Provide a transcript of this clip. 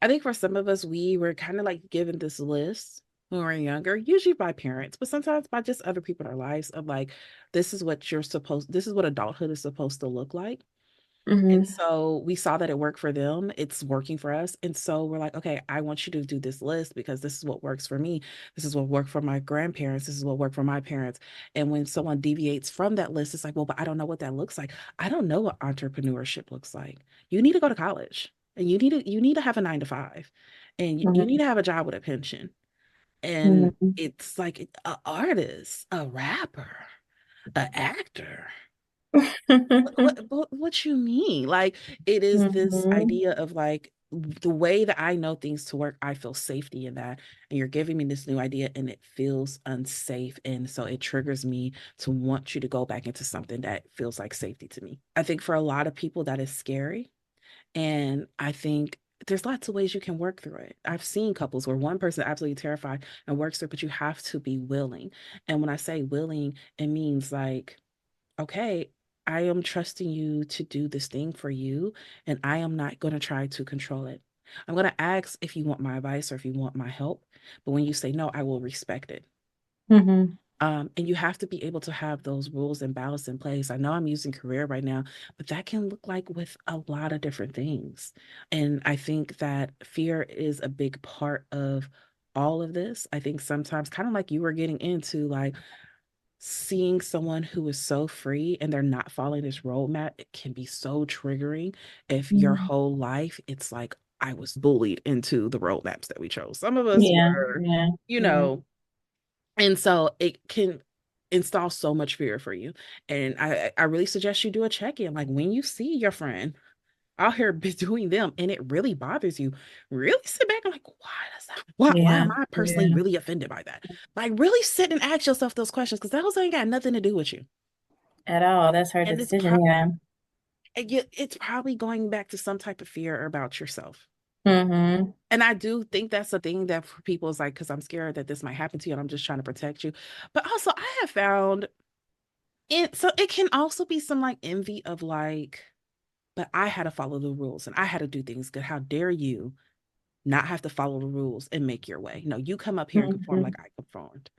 I think for some of us, we were kind of like given this list when we were younger, usually by parents, but sometimes by just other people in our lives of like, this is what adulthood is supposed to look like. And Hmm. so we saw that it worked for them. It's working for us. And so we're like, okay, I want you to do this list because this is what works for me. This is what worked for my grandparents. This is what worked for my parents. And when someone deviates from that list, it's like, well, but I don't know what that looks like. I don't know what entrepreneurship looks like. You need to go to college and you need to have a 9 to 5 and you need Hmm. to have a job with a pension. And Hmm. it's like an artist, a rapper, an actor. What you mean? Like it is this Hmm. idea of like the way that I know things to work, I feel safety in that. And you're giving me this new idea and it feels unsafe. And so it triggers me to want you to go back into something that feels like safety to me. I think for a lot of people that is scary. And I think there's lots of ways you can work through it. I've seen couples where one person is absolutely terrified and works through it, but you have to be willing. And when I say willing, it means like okay, I am trusting you to do this thing for you, and I am not going to try to control it. I'm going to ask if you want my advice or if you want my help, but when you say no, I will respect it. Hmm. And you have to be able to have those rules and balance in place. I know I'm using career right now, but that can look like with a lot of different things. And I think that fear is a big part of all of this. I think sometimes, kind of like you were getting into, like, seeing someone who is so free and they're not following this roadmap, it can be so triggering if your Hmm. whole life it's like I was bullied into the roadmaps that we chose. Some of us Yeah, were, yeah, you yeah. know, and so it can install so much fear for you. And I really suggest you do a check-in. Like when you see your friend out here doing them and it really bothers you, really sit back and like, why does that why Yeah, am I personally yeah. really offended by that? Like really sit and ask yourself those questions because those ain't got nothing to do with you. At all. That's her And decision. Yeah. it's probably going back to some type of fear about yourself. Hmm. And I do think that's a thing that for people is like, because I'm scared that this might happen to you and I'm just trying to protect you. But also, I have found it, so it can also be some like envy of like, but I had to follow the rules and I had to do things good. How dare you not have to follow the rules and make your way? No, you come up here and conform Hmm. like I conformed.